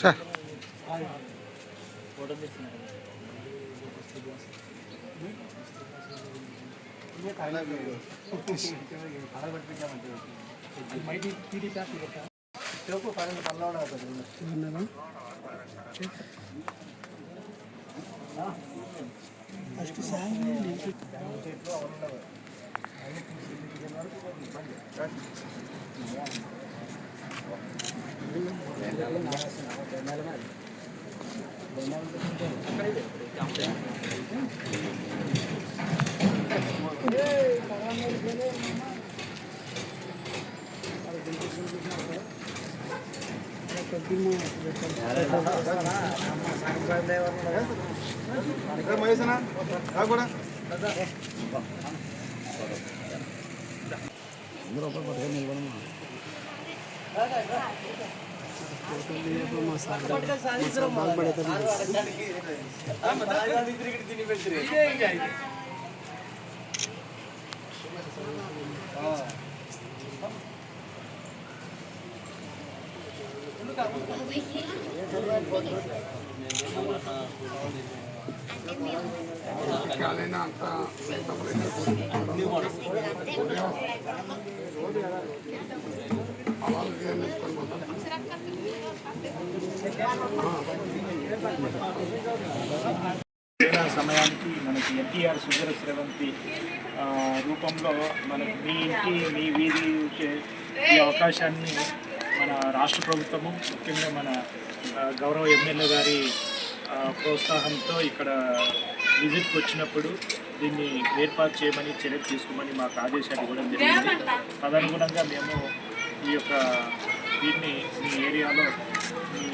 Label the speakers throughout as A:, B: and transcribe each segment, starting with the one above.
A: Sir
B: first
A: మహేశనా కూడా
C: సమయానికి మనకి ఎన్టీఆర్ సుందర స్రవంతి రూపంలో మనకి మీ ఇంటి మీ వీధి ఈ అవకాశాన్ని మన రాష్ట్ర ప్రభుత్వము ముఖ్యంగా మన గౌరవ ఎమ్మెల్యే గారి ప్రోత్సాహంతో ఇక్కడ విజిట్కి వచ్చినప్పుడు దీన్ని ఏర్పాటు చేయమని చర్యలు తీసుకోమని మాకు ఆదేశాలు ఇవ్వడం జరిగింది. తదనుగుణంగా మేము ఈ యొక్క దీన్ని మీ ఏరియాలో మీ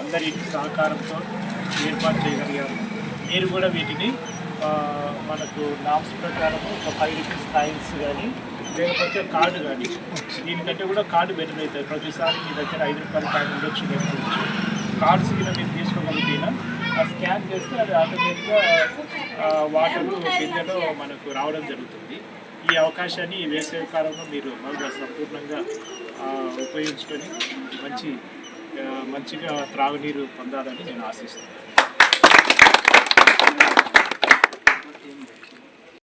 C: అందరి సహకారంతో ఏర్పాటు చేయగలిగాము. మీరు కూడా వీటిని మనకు నామ్స్ ప్రకారం ఒక 5 రూపీస్ కాయిన్స్ కానీ లేకపోతే కార్డు కానీ దీనికంటే కూడా కార్డు బెటర్ అవుతుంది. ప్రతిసారి మీ దగ్గర 5 రూపాయల కాయిన్ ఉండొచ్చు లేకపోవచ్చు. కార్డ్స్ కింద మీరు తీసుకోగలిగినా ఆ స్కాన్ చేస్తే అది ఆటోమేటిక్గా వాటరు బిందెలో మనకు రావడం జరుగుతుంది. ఈ అవకాశాన్ని ఈ వేసవి కాలంలో మీరు బాగా సంపూర్ణంగా ఉపయోగించుకొని మంచిగా త్రాగునీరు పొందాలని నేను ఆశిస్తున్నాను.